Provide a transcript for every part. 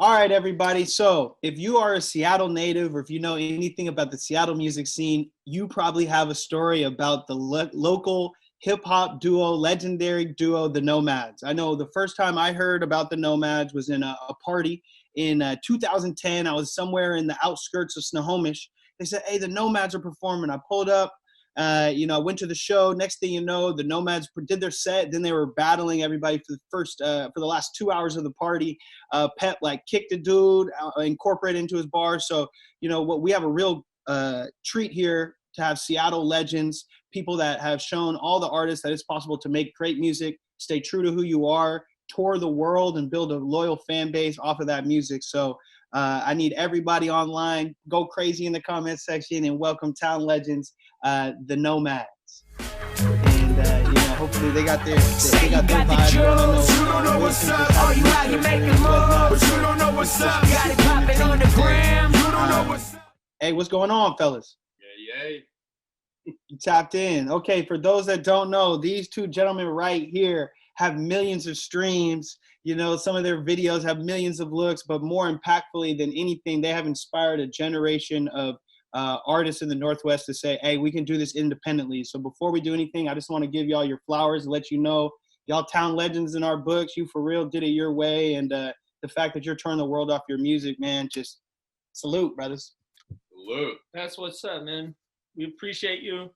All right, everybody. So if you are a Seattle native or if you know anything about the Seattle music scene, you probably have a story about the local hip hop duo, legendary duo, the KnowMads. I know the first time I heard about the KnowMads was in a party in 2010. I was somewhere in the outskirts of Snohomish. They said, hey, the KnowMads are performing. I pulled up. I went to the show. Next thing you know, the KnowMads did their set. Then they were battling everybody for the last 2 hours of the party. Pep like kicked a dude, incorporated into his bar. So what we have a real treat here to have Seattle legends, people that have shown all the artists that it's possible to make great music, stay true to who you are, tour the world, and build a loyal fan base off of that music. So I need everybody online, go crazy in the comment section and welcome town legends, the KnowMads. And hopefully they got their vibe. You don't know what's up. All you out here making love, but you don't know what's up. Got it popping on the gram. You don't know what's up. Hey, what's going on, fellas? Yay. You tapped in. Okay, for those that don't know, these two gentlemen right here have millions of streams. Some of their videos have millions of looks, but more impactfully than anything, they have inspired a generation of artists in the Northwest to say, hey, we can do this independently. So before we do anything, I just want to give y'all your flowers and let you know y'all town legends in our books. You for real did it your way. And the fact that you're turning the world off your music, man, just salute, brothers. Salute. That's what's up, man. We appreciate you.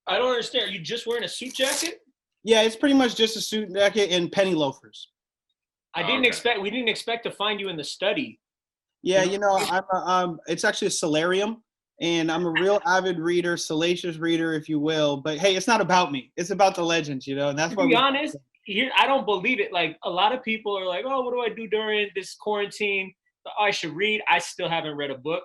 I don't understand. Are you just wearing a suit jacket? Yeah, it's pretty much just a suit jacket and penny loafers. We didn't expect to find you in the study. Yeah, it's actually a solarium, and I'm a real avid reader, salacious reader, if you will. But hey, it's not about me. It's about the legends, and that's why. To be honest, here I don't believe it. Like a lot of people are like, "Oh, what do I do during this quarantine? I should read." I still haven't read a book.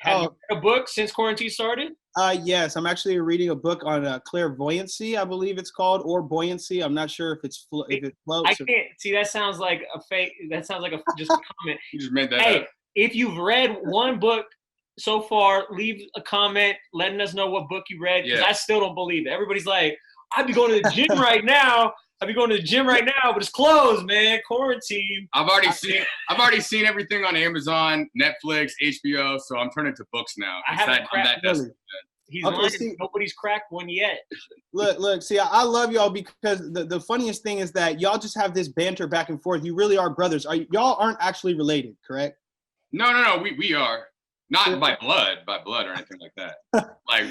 Have you read a book since quarantine started? Yes, I'm actually reading a book on clairvoyancy, I believe it's called, or buoyancy. I'm not sure if it floats. I can't see. That sounds like a fake. That sounds like just a comment. You just made that up. If you've read one book so far, leave a comment letting us know what book you read, because I still don't believe it. Everybody's like, I'd be going to the gym right now. But it's closed, man. Quarantine. I've already seen everything on Amazon, Netflix, HBO, so I'm turning to books now. I haven't cracked really. He's lying. Nobody's cracked one yet. Look, see, I love y'all because the funniest thing is that y'all just have this banter back and forth. You really are brothers. Y'all aren't actually related, correct? No, we are. Not by blood or anything like that. Like,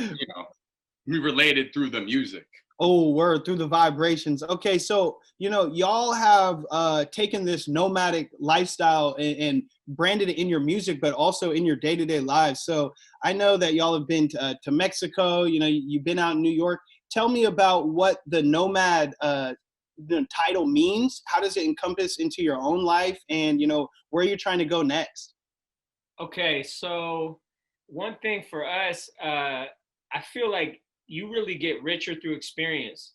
we related through the music. Oh, word, through the vibrations. Okay, so, y'all have taken this nomadic lifestyle and branded it in your music, but also in your day-to-day lives. So I know that y'all have been to Mexico, you've been out in New York. Tell me about what the nomad the title means. How does it encompass into your own life and, where you're trying to go next? Okay, so one thing for us, I feel like you really get richer through experience,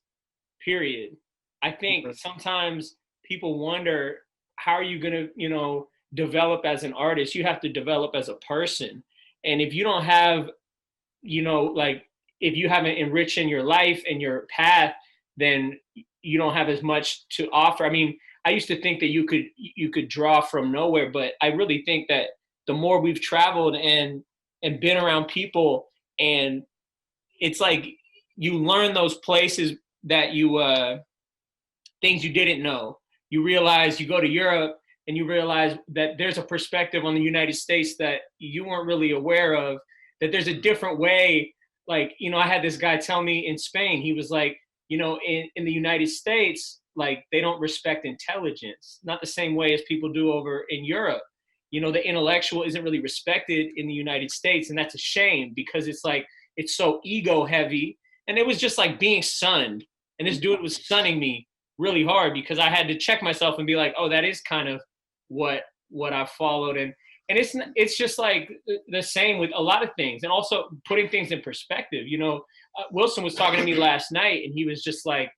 period. I think sometimes people wonder, how are you going to, develop as an artist? You have to develop as a person. And if you don't have, if you haven't enriched in your life and your path, then you don't have as much to offer. I mean, I used to think that you could draw from nowhere, but I really think that the more we've traveled and been around people, and it's like you learn those places that you things you didn't know. You realize, you go to Europe and you realize that there's a perspective on the United States that you weren't really aware of, that there's a different way. Like, I had this guy tell me in Spain, he was like, in the United States, like, they don't respect intelligence, not the same way as people do over in Europe. The intellectual isn't really respected in the United States, and that's a shame because it's like, it's so ego heavy. And it was just like being sunned. And this dude was sunning me really hard because I had to check myself and be like, oh, that is kind of what I followed. And it's just like the same with a lot of things, and also putting things in perspective. Wilson was talking to me last night, and he was just like,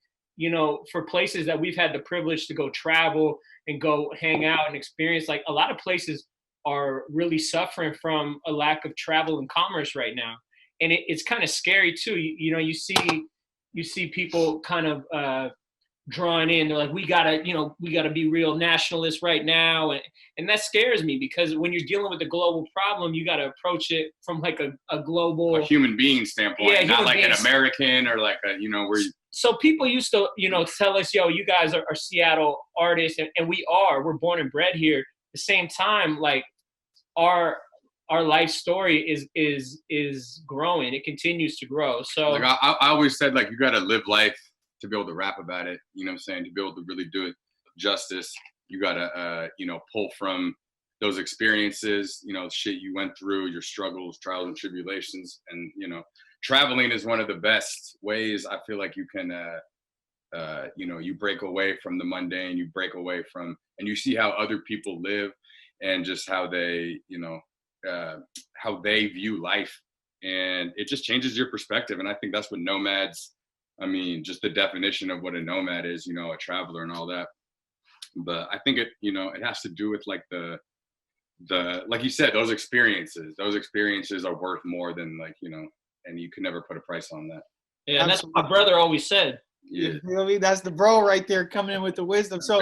for places that we've had the privilege to go travel and go hang out and experience, like a lot of places are really suffering from a lack of travel and commerce right now. And it's kind of scary too. You see people kind of drawn in. They're like, we gotta be real nationalists right now, and that scares me because when you're dealing with a global problem, you gotta approach it from like a global, a human being standpoint, yeah, not like an American or like a where you. So people used to tell us, yo, you guys are Seattle artists, and we're born and bred here. At the same time, like our life story is growing. It continues to grow. So like I always said, like, you got to live life to be able to rap about it. You know what I'm saying? To be able to really do it justice, you got to pull from those experiences, shit you went through, your struggles, trials and tribulations, and traveling is one of the best ways I feel like you can you break away from the mundane, you break away from, and you see how other people live and just how they how they view life, and it just changes your perspective. And I think that's what KnowMads, I mean, just the definition of what a nomad is, a traveler and all that. But I think it has to do with like the like you said, those experiences are worth more than and you can never put a price on that. Yeah, and that's what my brother always said. Yeah. You know what I mean? That's the bro right there coming in with the wisdom. So,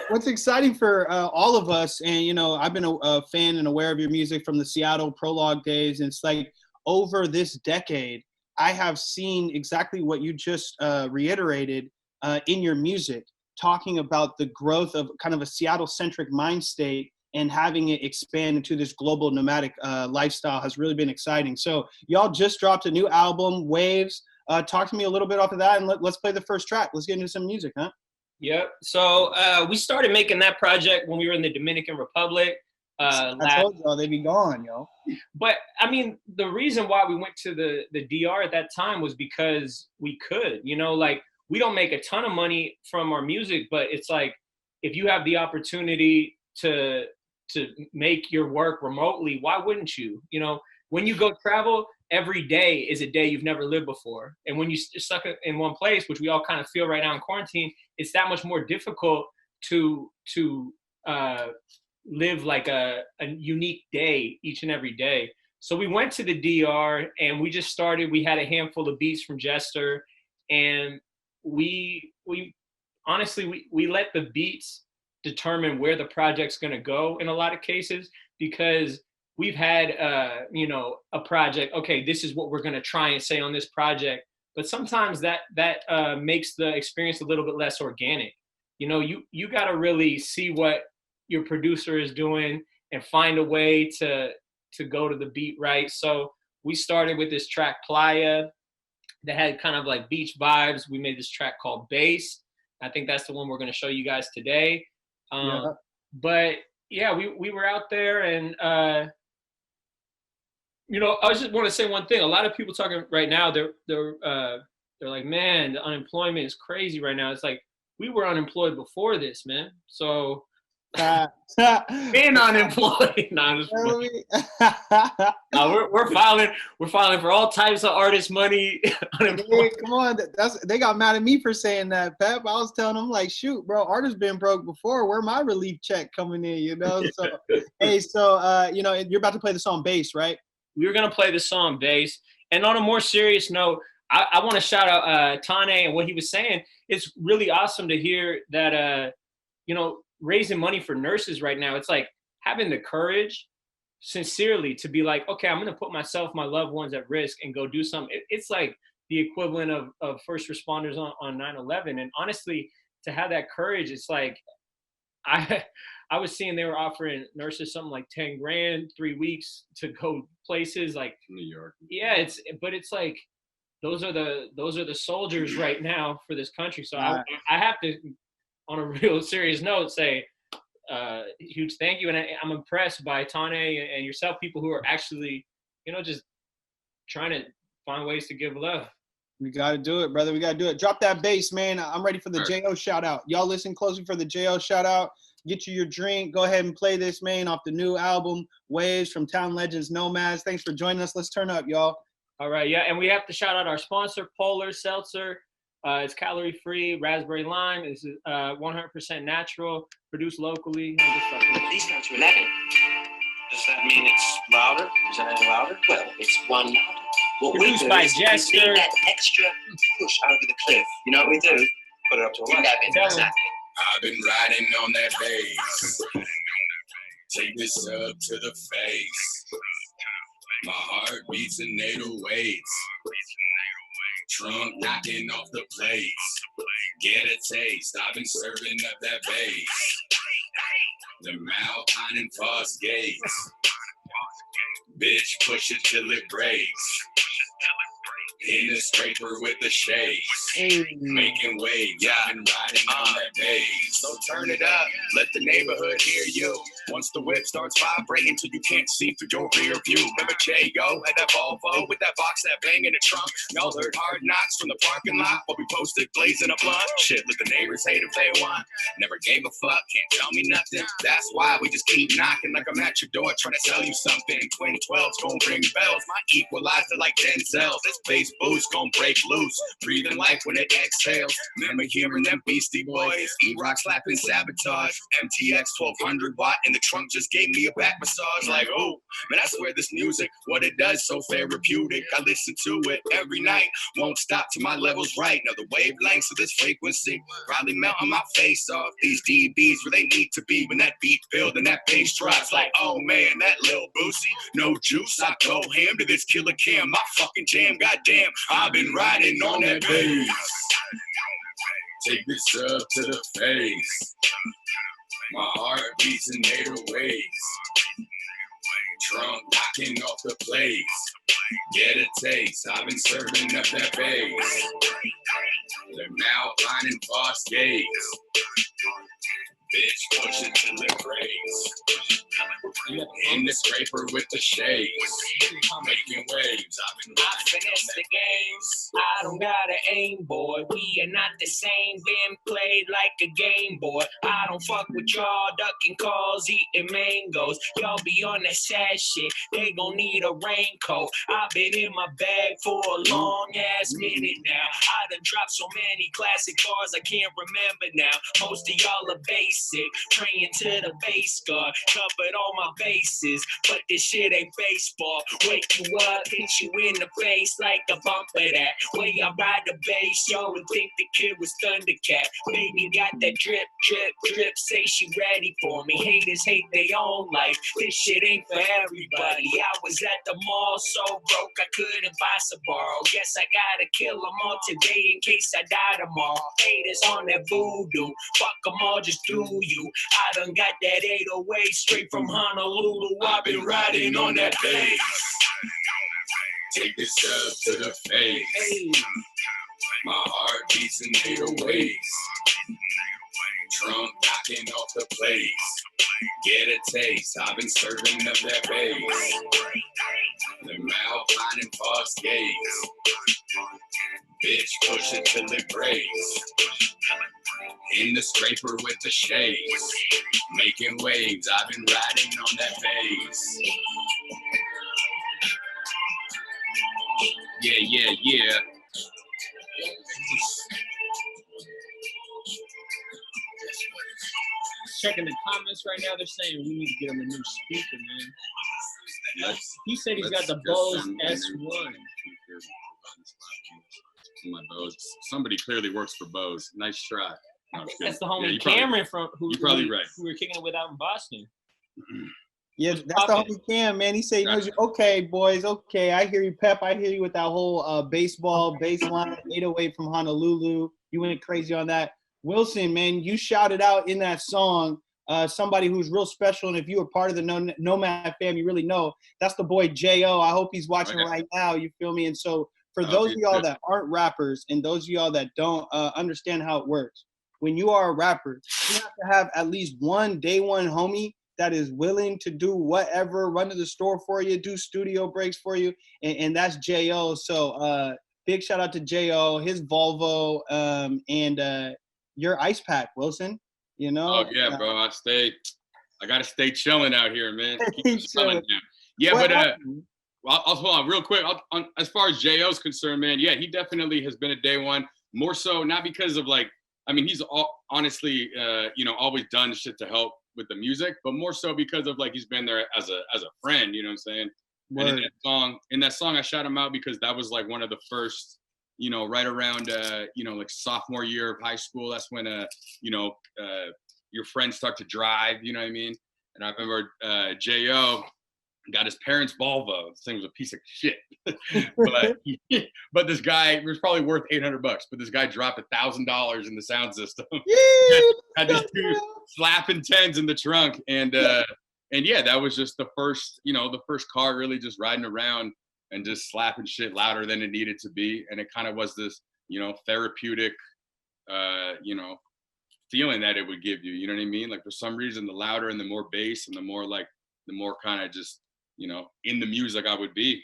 what's exciting for all of us, and, I've been a fan and aware of your music from the Seattle Prologue days. And it's like over this decade, I have seen exactly what you just reiterated in your music, talking about the growth of kind of a Seattle-centric mind state and having it expand into this global nomadic lifestyle has really been exciting. So y'all just dropped a new album, Waves. Talk to me a little bit off of that, and let's play the first track. Let's get into some music, huh? Yep. So we started making that project when we were in the Dominican Republic. I told y'all they'd be gone, yo. But I mean, the reason why we went to the DR at that time was because we could, like we don't make a ton of money from our music, but it's like if you have the opportunity to make your work remotely, why wouldn't you? When you go travel, every day is a day you've never lived before. And when you're stuck in one place, which we all kind of feel right now in quarantine, it's that much more difficult to live like a unique day each and every day. So we went to the DR and we just started. We had a handful of beats from Jester, and we honestly let the beats determine where the project's going to go in a lot of cases, because we've had a project, okay, this is what we're going to try and say on this project, but sometimes that makes the experience a little bit less organic. You got to really see what your producer is doing and find a way to go to the beat right. So we started with this track Playa that had kind of like beach vibes. We made this track called Bass. I think that's the one we're going to show you guys today. But yeah, we were out there, and I just want to say one thing. A lot of people talking right now, they're like, man, the unemployment is crazy right now. It's like we were unemployed before this, man. So being unemployed, we're filing for all types of artist money. Hey, come on, they got mad at me for saying that, Pep. I was telling them, like, shoot, bro, artists been broke before. Where my relief check coming in, So hey, so you're about to play the song Bass, right? We were gonna play the song Bass, and on a more serious note, I want to shout out Tane and what he was saying. It's really awesome to hear that raising money for nurses right now, it's like having the courage sincerely to be like, okay, I'm going to put myself, my loved ones at risk and go do something. It's like the equivalent of first responders on 9/11. And honestly, to have that courage, it's like, I was seeing they were offering nurses something like 10 grand, 3 weeks to go places like New York. Yeah, it's like, those are the soldiers right now for this country. So I have to, on a real serious note, say huge thank you. And I'm impressed by Tane and yourself, people who are actually, just trying to find ways to give love. We got to do it, brother. We got to do it. Drop that bass, man. I'm ready for the J.O. shout out. Y'all listen closely for the J.O. shout out. Get you your drink. Go ahead and play this, man, off the new album, Waves, from Town Legends KnowMads. Thanks for joining us. Let's turn up, y'all. All right. Yeah. And we have to shout out our sponsor, Polar Seltzer. It's calorie-free, raspberry lime. It's 100% natural, produced locally. These notes are 11. Does that mean it's louder? Is that any louder? Well, it's one louder. What Produced we do by is Jester. we need that extra push over the cliff. You know what we do? Put it up to 11. Exactly. I've been riding on that bass. Take this up to the face. My heart beats in 808s. Trunk knocking off the plates. Get a taste. I've been serving up that bass. The Alpine and Foss gates. Bitch, push it till it breaks. In the scraper with the shades. Making waves. Yeah, I've been riding on that bass. So turn it up. Let the neighborhood hear you. Once the whip starts vibrating till you can't see through your rear view. Remember J.O. had that Volvo with that box that bang in the trunk. Y'all heard hard knocks from the parking lot while we posted blazing a blunt. Shit, let the neighbors hate if they want. Never gave a fuck, can't tell me nothing. That's why we just keep knocking like I'm at your door trying to sell you something. 2012's gonna ring bells. My equalizer like Denzel. This bass boost gonna break loose. Breathing life when it exhales. Remember hearing them Beastie Boys. E-Rock slapping Sabotage. MTX 1200 watt in the trunk just gave me a back massage. Like, oh, man, I swear this music, what it does so therapeutic. I listen to it every night. Won't stop till my level's right. Now the wavelengths of this frequency probably melting my face off. These DBs where they need to be when that beat build and that bass drops. Like, oh man, that Lil Boosie, no juice. I go ham to this Killer Cam. My fucking jam, goddamn. I've been riding on that bass. Take this up to the face. My heart beats in 808s. Trunk knocking off the plates. Get a taste. I've been serving up that bass. They're now finding Foss gates. Bitch, push it till it breaks. In the scraper with the shades. Making waves. I've been finesse the games. I don't gotta aim, boy. We are not the same. Been played like a game, boy. I don't fuck with y'all ducking calls, eating mangoes. Y'all be on that sad shit. They gon' need a raincoat. I've been in my bag for a long ass minute now. I done dropped so many classic bars I can't remember now. Most of y'all are basic, praying to the bass guard. Covered all my bases, but this shit ain't baseball. Wake you up, hit you in the face like a bump of that. Way I ride the bass, yo, and think the kid was Thundercat. Baby got that drip, drip, drip, say she ready for me. Haters hate their own life, this shit ain't for everybody. I was at the mall so broke I couldn't buy some borrow. Guess I gotta kill them all today in case I die tomorrow. Haters on that voodoo, fuck them all, just do you. I done got that 808 straight from Honolulu. I've been riding on that bass. Take this up to the face. My heart beats in 808s. Trunk knocking off the plates. Get a taste. I've been serving up that bass. The Alpine and Foss gates. Bitch, push it till it breaks. In the scraper with the shades. Making waves. I've been riding on that bass. Yeah, yeah, yeah. Checking the comments right now, they're saying we need to get him a new speaker, man. He said he's got the Bose S1. My Bose. Somebody clearly works for Bose. Nice try. No, I think that's the homie Cameron from who you're probably right. Who we were kicking it with out in Boston. Yeah, that's the homie Cam, man. He said, he knows you. Okay, boys, okay. I hear you, Pep. I hear you with that whole baseball baseline 808 from Honolulu. You went crazy on that. Wilson, man, you shouted out in that song somebody who's real special. And if you were part of the Nomad fam, you really know that's the boy J.O. I hope he's watching right now. You feel me? And so for those of y'all that aren't rappers and those of y'all that don't understand how it works, when you are a rapper, you have to have at least one day one homie that is willing to do whatever, run to the store for you, do studio breaks for you, and that's J.O. So big shout out to J.O., his Volvo, and your ice pack, Wilson. You know? Oh, yeah, bro. I got to stay chilling out here, man. Keep chilling. Yeah, but I'll hold on real quick. As far as J.O.'s concerned, man, yeah, he definitely has been a day one. More so, not because of like, I mean, he's honestly, always done shit to help with the music, but more so because of like he's been there as a friend. You know what I'm saying? Word. And in that song, I shout him out because that was like one of the first, you know, right around, you know, like sophomore year of high school. That's when, you know, your friends start to drive, you know what I mean? And I remember J.O. got his parents' Volvo. This thing was a piece of shit. but this guy, it was probably worth $800, but this guy dropped $1,000 in the sound system. Had these two slapping tens in the trunk. And yeah, that was just the first, you know, the first car really just riding around and just slapping shit louder than it needed to be. And it kind of was this, you know, therapeutic, you know, feeling that it would give you, you know what I mean? Like for some reason, the louder and the more bass and the more kind of just, you know, in the music I would be.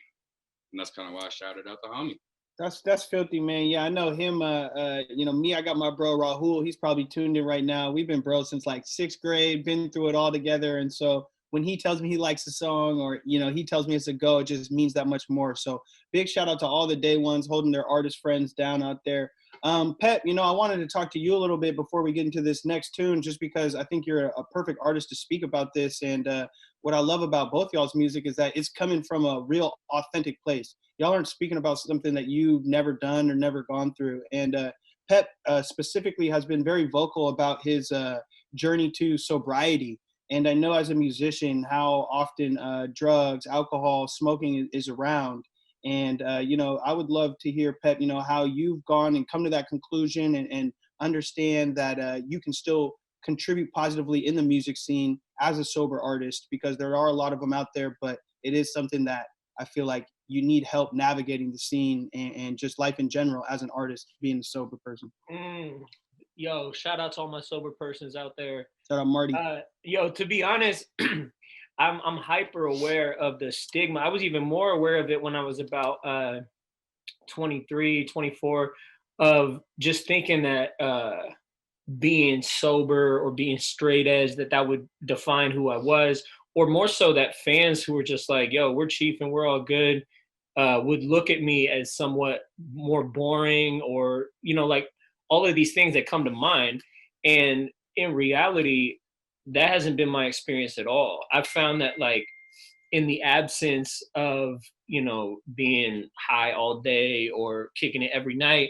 And that's kind of why I shouted out the homie. That's filthy, man. Yeah, I know him. You know, me, I got my bro Rahul. He's probably tuned in right now. We've been bros since like 6th grade, been through it all together. And so when he tells me he likes a song, or, you know, he tells me it's a go, it just means that much more. So big shout out to all the day ones holding their artist friends down out there. Pep, you know, I wanted to talk to you a little bit before we get into this next tune, just because I think you're a perfect artist to speak about this. And what I love about both y'all's music is that it's coming from a real authentic place. Y'all aren't speaking about something that you've never done or never gone through. And Pep specifically has been very vocal about his journey to sobriety. And I know as a musician how often drugs, alcohol, smoking is around. And, you know, I would love to hear, Pep, you know, how you've gone and come to that conclusion and understand that you can still contribute positively in the music scene as a sober artist, because there are a lot of them out there, but it is something that I feel like you need help navigating the scene and just life in general as an artist, being a sober person. Yo, shout out to all my sober persons out there. Shout out Marty. Yo, to be honest, I'm hyper aware of the stigma. I was even more aware of it when I was about 23, 24, of just thinking that being sober or being straight edge, that would define who I was, or more so that fans who were just like, yo, we're Chief and we're all good, would look at me as somewhat more boring, or, you know, like all of these things that come to mind. And in reality, that hasn't been my experience at all. I've found that, like, in the absence of, you know, being high all day or kicking it every night,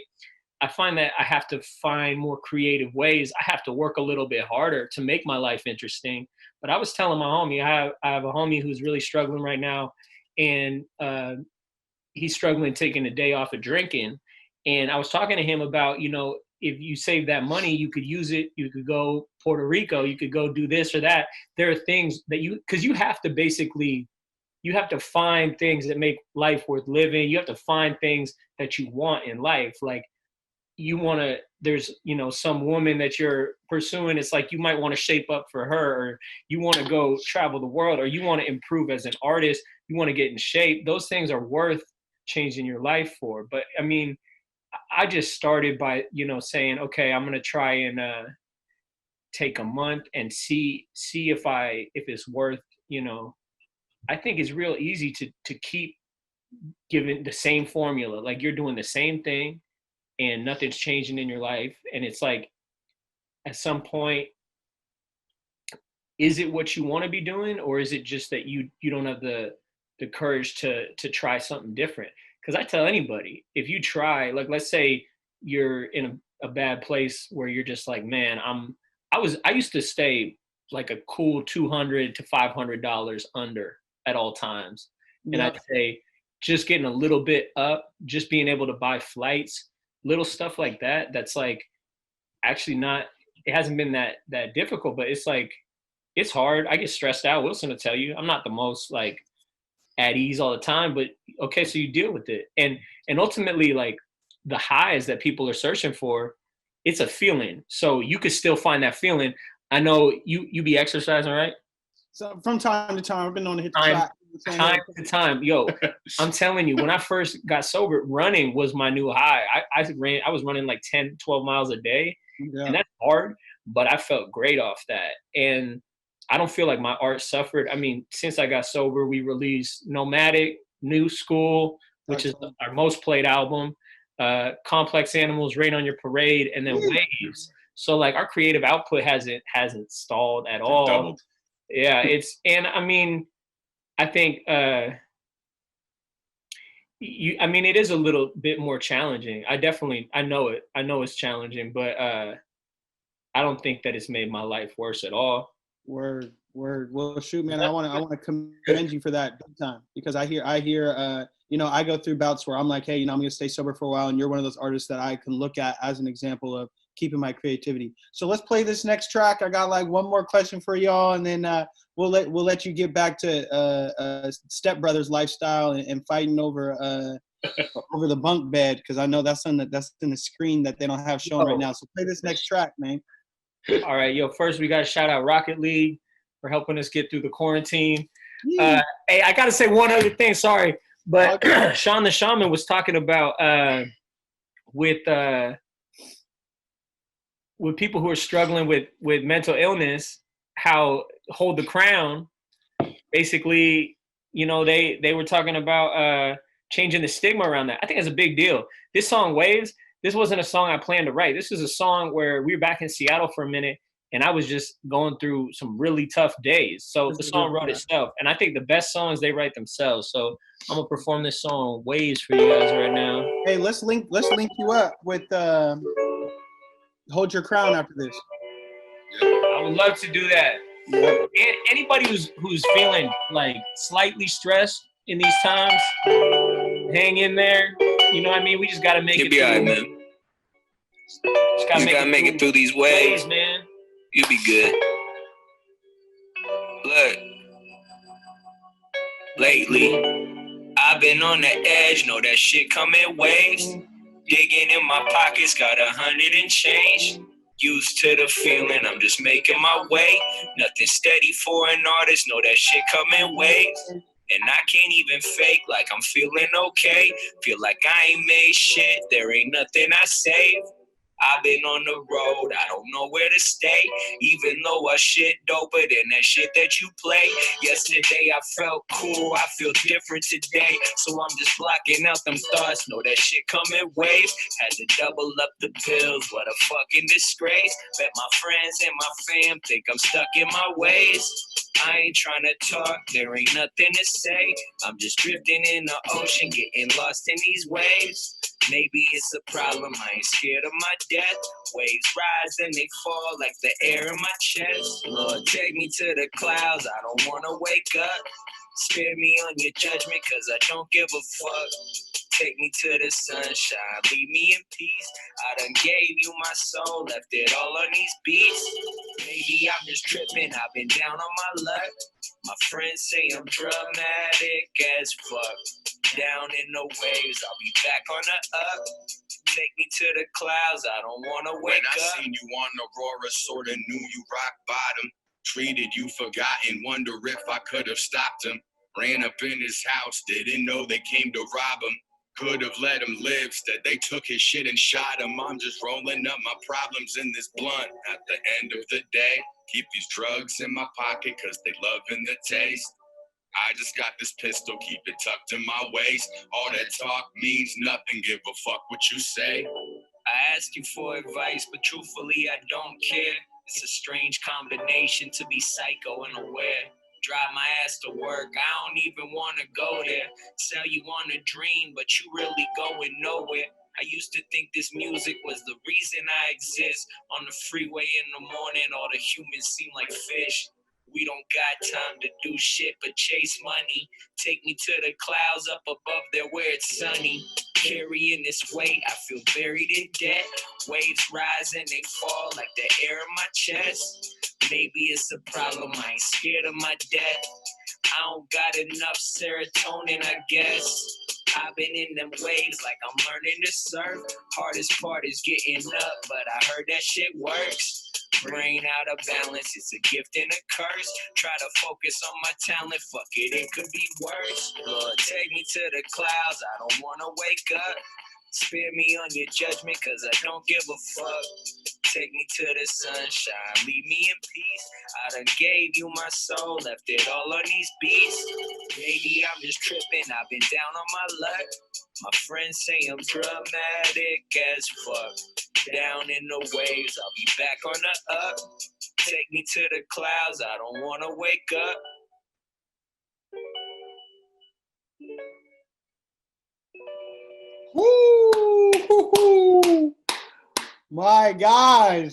I find that I have to find more creative ways. I have to work a little bit harder to make my life interesting. But I was telling my homie, I have a homie who's really struggling right now, and he's struggling taking a day off of drinking. And I was talking to him about, you know, if you save that money, you could use it. You could go Puerto Rico. You could go do this or that. There are things that because you have to basically, you have to find things that make life worth living. You have to find things that you want in life. Like, you want to, there's, you know, some woman that you're pursuing. It's like, you might want to shape up for her, or you want to go travel the world, or you want to improve as an artist. You want to get in shape. Those things are worth changing your life for. But I mean, I just started by, you know, saying, okay, I'm going to try and take a month and see if it's worth, you know. I think it's real easy to keep giving the same formula. Like, you're doing the same thing and nothing's changing in your life. And it's like, at some point, is it what you want to be doing, or is it just that you don't have the courage to try something different? Because I tell anybody, if you try, like, let's say you're in a bad place where you're just like, man, I used to stay like a cool $200 to $500 under at all times. And Yep. I'd say just getting a little bit up, just being able to buy flights, little stuff like that. That's like, actually not, it hasn't been that difficult, but it's like, it's hard. I get stressed out. Wilson will tell you, I'm not the most like at ease all the time, but okay, so you deal with it. And ultimately, like, the highs that people are searching for, it's a feeling. So you could still find that feeling. I know you be exercising, right? So from time to time, I've been on the hit the track. Time to time. Yo, I'm telling you, when I first got sober, running was my new high. I was running like 10, 12 miles a day. Yeah. And that's hard, but I felt great off that. And I don't feel like my art suffered. I mean, since I got sober, we released Nomadic, New School, which is our most played album, Complex Animals, Rain on Your Parade, and then Waves. So like, our creative output hasn't stalled at all. Doubled. Yeah, and I mean, I think I mean, it is a little bit more challenging. I know it. I know it's challenging, but I don't think that it's made my life worse at all. Word, word. Well, shoot, man, I want to commend you for that big time, because I hear, you know, I go through bouts where I'm like, hey, you know, I'm gonna stay sober for a while, and you're one of those artists that I can look at as an example of keeping my creativity. So let's play this next track. I got like one more question for y'all, and then we'll let you get back to Step Brothers lifestyle and fighting over over the bunk bed, because I know that's in the screen that they don't have shown right now. So play this next track, man. All right, yo, first we got to shout out Rocket League for helping us get through the quarantine. Hey, I got to say one other thing, sorry, but Sean the Shaman was talking about with people who are struggling with mental illness, how Hold the Crown, basically, you know, they were talking about changing the stigma around that. I think it's a big deal. This song, Waves, this wasn't a song I planned to write. This is a song where we were back in Seattle for a minute, and I was just going through some really tough days. So the song wrote itself. And I think the best songs, they write themselves. So I'm going to perform this song, Waves, for you guys right now. Hey, let's link you up with Hold Your Crown after this. I would love to do that. Yep. Anybody who's feeling like slightly stressed in these times, hang in there. You know what I mean? We just got to make it through. Right, man. Just gotta make it through these waves, man. You'll be good. Look, lately, I've been on the edge, know that shit come in waves. Digging in my pockets, got 100 and change. Used to the feeling, I'm just making my way. Nothing steady for an artist, know that shit come in waves. And I can't even fake like I'm feeling okay. Feel like I ain't made shit, there ain't nothing I save. I've been on the road, I don't know where to stay. Even though I shit doper than that shit that you play. Yesterday I felt cool, I feel different today. So I'm just blocking out them thoughts, know that shit come in waves. Had to double up the pills, what a fucking disgrace. Bet my friends and my fam think I'm stuck in my ways. I ain't trying to talk, there ain't nothing to say. I'm just drifting in the ocean, getting lost in these waves. Maybe it's a problem, I ain't scared of my death. Waves rise and they fall like the air in my chest. Lord, take me to the clouds, I don't wanna wake up. Spare me on your judgment, cause I don't give a fuck. Take me to the sunshine, leave me in peace. I done gave you my soul, left it all on these beats. Maybe I'm just tripping, I've been down on my luck. My friends say I'm dramatic as fuck. Down in the waves, I'll be back on the up. Take me to the clouds, I don't wanna wake up. When I seen you on Aurora, sorta knew you rock bottom. Treated you forgotten, wonder if I could have stopped him. Ran up in his house, didn't know they came to rob him. Could have let him live, instead they took his shit and shot him. I'm just rolling up my problems in this blunt. At the end of the day, keep these drugs in my pocket cause they loving the taste. I just got this pistol, keep it tucked in my waist. All that talk means nothing, give a fuck what you say. I ask you for advice, but truthfully I don't care. It's a strange combination to be psycho and aware. Drive my ass to work, I don't even wanna go there. Sell you on a dream, but you really going nowhere. I used to think this music was the reason I exist. On the freeway in the morning, all the humans seem like fish. We don't got time to do shit but chase money. Take me to the clouds up above there where it's sunny. Carrying this weight, I feel buried in debt. Waves rise and they fall like the air in my chest. Maybe it's a problem, I ain't scared of my death. I don't got enough serotonin, I guess. I've been in them waves like I'm learning to surf. Hardest part is getting up, but I heard that shit works. Brain out of balance, it's a gift and a curse. Try to focus on my talent, fuck it could be worse. Lord, take me to the clouds, I don't wanna wake up. Spare me on your judgment, cause I don't give a fuck. Take me to the sunshine, leave me in peace. I done gave you my soul, left it all on these beats. Maybe I'm just tripping, I've been down on my luck. My friends say I'm dramatic as fuck. Down in the waves, I'll be back on the up. Take me to the clouds, I don't wanna wake up. My gosh.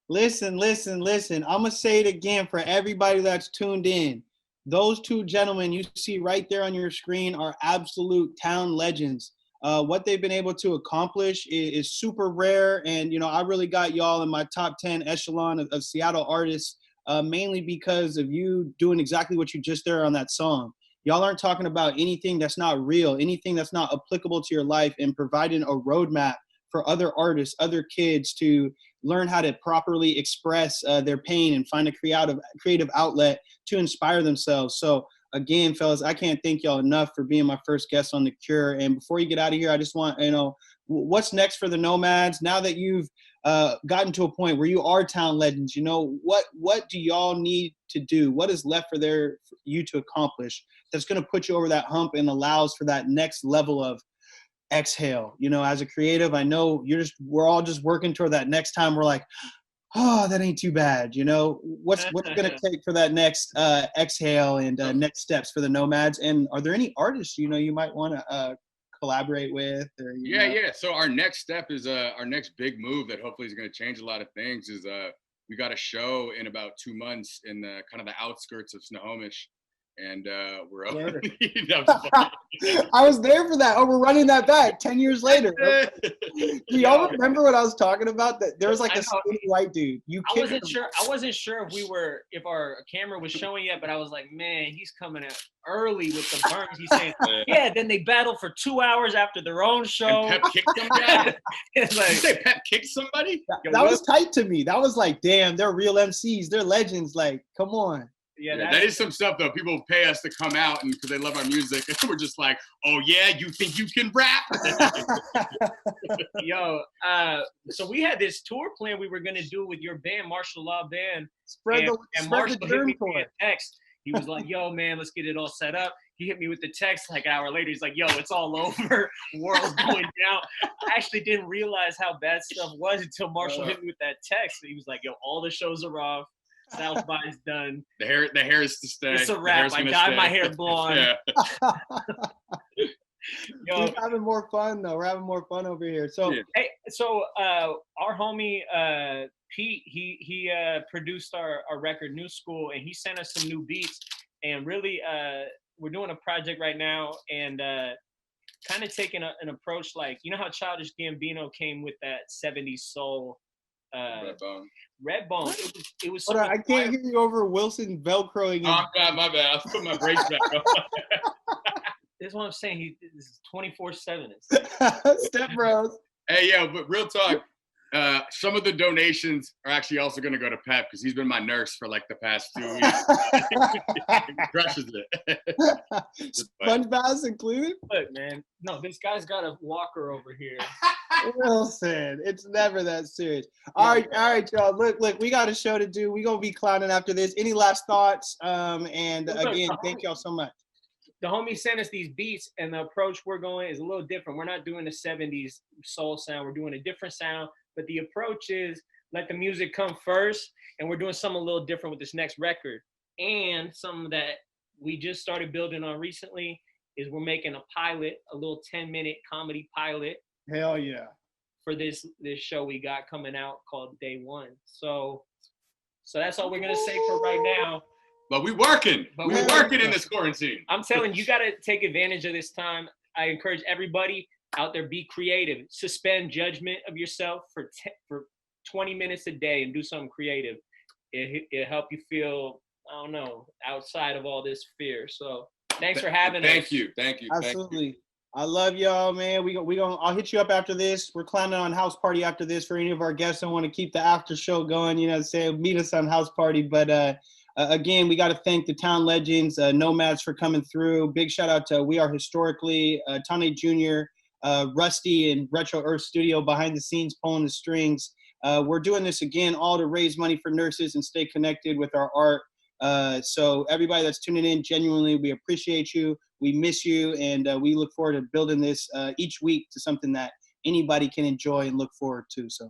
Listen. I'm going to say it again for everybody that's tuned in. Those two gentlemen you see right there on your screen are absolute town legends. What they've been able to accomplish is super rare. And, I really got y'all in my top 10 echelon of Seattle artists, mainly because of you doing exactly what you just did on that song. Y'all aren't talking about anything that's not real, anything that's not applicable to your life, and providing a roadmap for other artists, other kids to learn how to properly express their pain and find a creative outlet to inspire themselves. So again, fellas, I can't thank y'all enough for being my first guest on The Cure. And before you get out of here, I just want, what's next for the KnowMads now that you've gotten to a point where you are town legends? What do y'all need to do? What is left for you to accomplish that's going to put you over that hump and allows for that next level of exhale? As a creative, I know we're all just working toward that next time we're like, oh, that ain't too bad. What's it going to take for that next exhale and next steps for the KnowMads? And are there any artists you might want to collaborate with? Or, yeah. So our next step is our next big move that hopefully is going to change a lot of things is we got a show in about 2 months in the kind of the outskirts of Snohomish. And we're I was there for that. Oh, we're running that back 10 years later. Do y'all remember what I was talking about? That there was like a skinny white dude. I wasn't sure if our camera was showing yet, but I was like, man, he's coming out early with the burns. He's saying, yeah. Then they battled for 2 hours after their own show. And Pep kicked somebody. It's like, you say Pep kicked somebody? That was tight to me. That was like, damn, they're real MCs. They're legends. Like, come on. Yeah, that is some stuff though. People pay us to come out and because they love our music, and we're just like, oh yeah, you think you can rap? So we had this tour plan we were gonna do with your band, Martial Law Band. Spread the germ tour. Text. He was like, yo, man, let's get it all set up. He hit me with the text like an hour later. He's like, yo, it's all over. World's going down. I actually didn't realize how bad stuff was until Marshall hit me with that text. He was like, yo, all the shows are off. South by is done. The hair is to stay. It's a wrap. I dyed my hair blonde. Yeah. We're having more fun though. We're having more fun over here. So hey, our homie Pete, he produced our record New School, and he sent us some new beats. And really, we're doing a project right now, and kind of taking an approach like, how Childish Gambino came with that 70s soul. Redbone. It was. Hold on, I can't hear you over Wilson Velcroing. Oh, my bad. I put my brakes back on. That's what I'm saying. This is 24/7. Step Bros. Hey, but real talk. Some of the donations are actually also going to go to Pep because he's been my nurse for like the past 2 weeks. He crushes it. Sponge baths included? Look, man. No, this guy's got a walker over here. Wilson, it's never that serious. All right, y'all. Look, we got a show to do. We're going to be clowning after this. Any last thoughts? And again, thank y'all so much. The homie sent us these beats, and the approach we're going is a little different. We're not doing the 70s soul sound. We're doing a different sound. But the approach is let the music come first, and we're doing something a little different with this next record. And something that we just started building on recently is we're making a pilot, a little 10-minute comedy pilot. Hell yeah. For this show we got coming out called Day One. So that's all we're going to say for right now. But we're working. We're working in this quarantine. I'm telling you, got to take advantage of this time. I encourage everybody out there, be creative. Suspend judgment of yourself for 20 minutes a day and do something creative. It'll help you feel, I don't know, outside of all this fear. So thanks for having us. Thank you. Absolutely. I love y'all, man. I'll hit you up after this. We're clowning on House Party after this for any of our guests that want to keep the after show going, meet us on House Party. But again, we got to thank the town legends, KnowMads, for coming through. Big shout out to We Are Historically, Tane Jr., Rusty and Retro Earth Studio behind the scenes pulling the strings. We're doing this again, all to raise money for nurses and stay connected with our art. So everybody that's tuning in, genuinely, we appreciate you. We miss you, and we look forward to building this each week to something that anybody can enjoy and look forward to. So